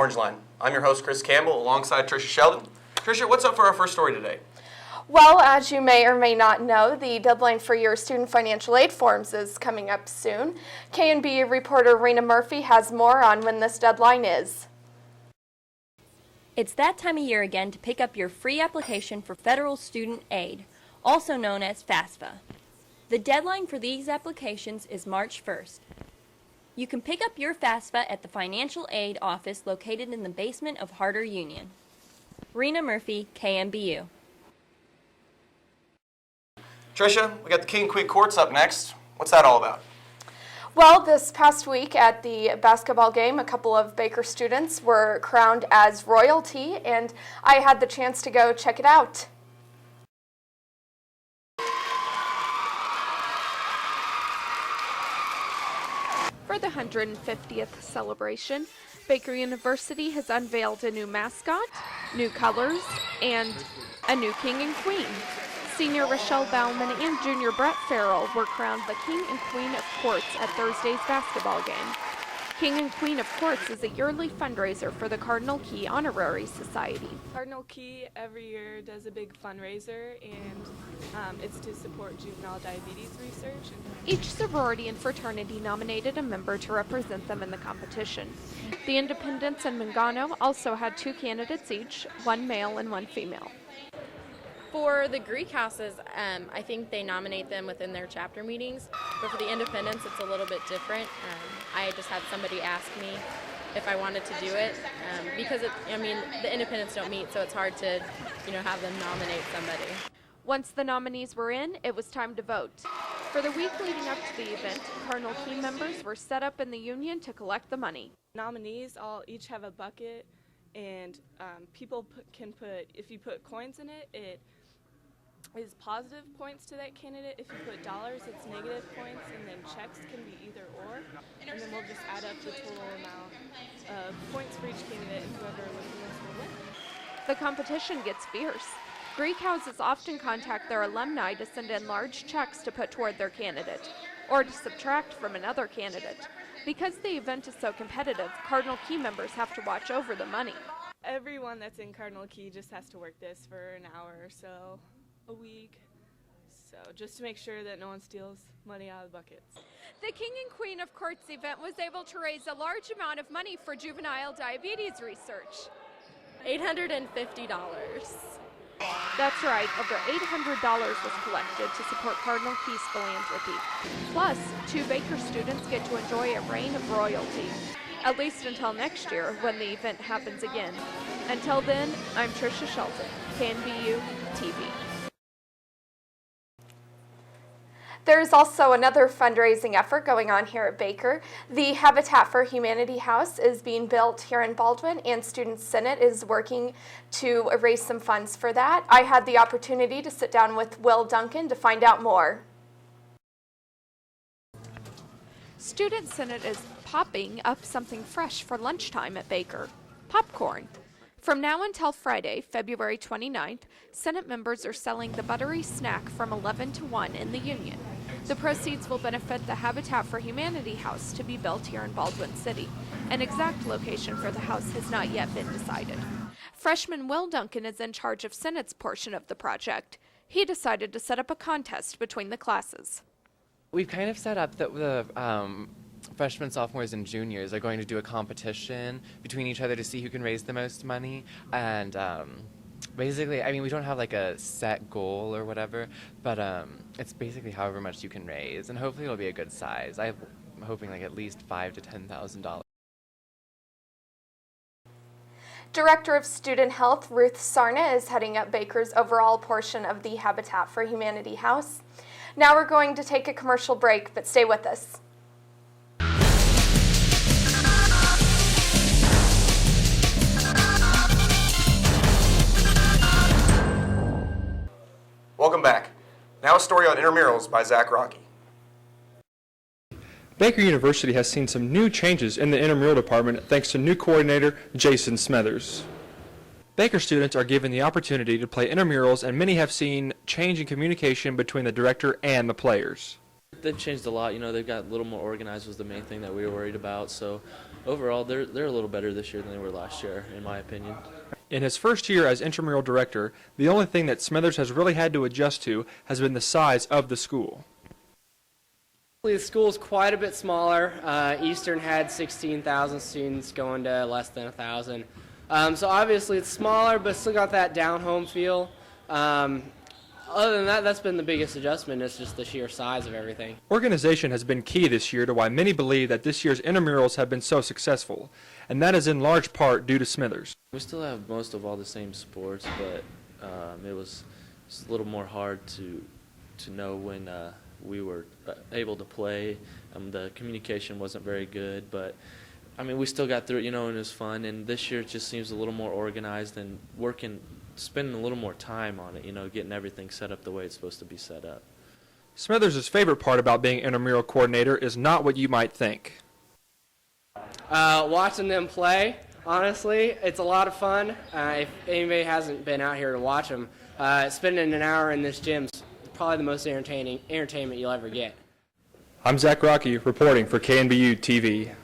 Orangeline. I'm your host, Chris Campbell, alongside Tricia Sheldon. Tricia, what's up for our first story today? Well, as you may or may not know, the deadline for your student financial aid forms is coming up soon. KNBU reporter Reina Murphy has more on when this deadline is. It's that time of year again to pick up your free application for federal student aid, also known as FAFSA. The deadline for these applications is March 1st. You can pick up your FAFSA at the financial aid office located in the basement of Harder Union. Reina Murphy, KNBU. Tricia, we got the King and Queen courts up next. What's that all about? Well, this past week at the basketball game, a couple of Baker students were crowned as royalty, and I had the chance to go check it out. For the 150th celebration, Baker University has unveiled a new mascot, new colors, and a new king and queen. Senior Rochelle Bauman and junior Brett Farrell were crowned the King and Queen of Courts at Thursday's basketball game. King and Queen of Courts is a yearly fundraiser for the Cardinal Key Honorary Society. Cardinal Key every year does a big fundraiser, and it's to support juvenile diabetes research. Each sorority and fraternity nominated a member to represent them in the competition. The Independents and Mangano also had 2 candidates each, one male and one female. For the Greek houses, I think they nominate them within their chapter meetings, but for the independents, it's a little bit different. I just had somebody ask me if I wanted to do it, because the independents don't meet, so it's hard to, have them nominate somebody. Once the nominees were in, it was time to vote. For the week leading up to the event, Cardinal Key members were set up in the union to collect the money. Nominees all each have a bucket, and people can put, if you put coins in it, it is positive points to that candidate. If you put dollars, it's negative points, and then checks can be either or. And then we'll just add up the total amount of points for each candidate, and whoever wins will win. The competition gets fierce. Greek houses often contact their alumni to send in large checks to put toward their candidate, or to subtract from another candidate. Because the event is so competitive, Cardinal Key members have to watch over the money. Everyone that's in Cardinal Key just has to work this for an hour or so a week, so just to make sure that no one steals money out of the buckets. The King and Queen of Courts event was able to raise a large amount of money for juvenile diabetes research. $850. That's right, over $800 was collected to support Cardinal Key's philanthropy. Plus, 2 Baker students get to enjoy a reign of royalty, at least until next year when the event happens again. Until then, I'm Tricia Sheldon, KNBU TV. There is also another fundraising effort going on here at Baker. The Habitat for Humanity House is being built here in Baldwin, and Student Senate is working to raise some funds for that. I had the opportunity to sit down with Duncan to find out more. Student Senate is popping up something fresh for lunchtime at Baker: popcorn. From now until Friday, February 29th, Senate members are selling the buttery snack from 11 to 1 in the Union. The proceeds will benefit the Habitat for Humanity house to be built here in Baldwin City. An exact location for the house has not yet been decided. Freshman Duncan is in charge of Senate's portion of the project. He decided to set up a contest between the classes. We've kind of set up that the freshmen, sophomores, and juniors are going to do a competition between each other to see who can raise the most money. And basically, we don't have like a set goal or whatever, but it's basically however much you can raise, and hopefully it'll be a good size. I'm hoping like at least $5,000 to $10,000. Director of Student Health Ruth Sarna is heading up Baker's overall portion of the Habitat for Humanity house. Now we're going to take a commercial break, but stay with us. Welcome back. Now a story on intramurals by Zack Rockey. Baker University has seen some new changes in the intramural department thanks to new coordinator Jason Smethers. Baker students are given the opportunity to play intramurals, and many have seen change in communication between the director and the players. They've changed a lot. You know, they've got a little more organized was the main thing that we were worried about. So overall, they're a little better this year than they were last year, in my opinion. In his first year as intramural director, the only thing that Smethers has really had to adjust to has been the size of the school. The school's quite a bit smaller. Eastern had 16,000 students going to less than 1,000. So obviously it's smaller, but still got that down-home feel. Other than that, that's been the biggest adjustment. It's just the sheer size of everything. Organization has been key this year to why many believe that this year's intramurals have been so successful, and that is in large part due to Smethers. We still have most of all the same sports, but it was a little more hard to know when we were able to play. The communication wasn't very good, but I mean, we still got through it, you know, and it was fun. And this year it just seems a little more organized and spending a little more time on it, you know, getting everything set up the way it's supposed to be set up. Smethers' favorite part about being intramural coordinator is not what you might think. Watching them play, honestly, it's a lot of fun. If anybody hasn't been out here to watch them, spending an hour in this gym's probably the most entertainment you'll ever get. I'm Zack Rockey reporting for KNBU TV.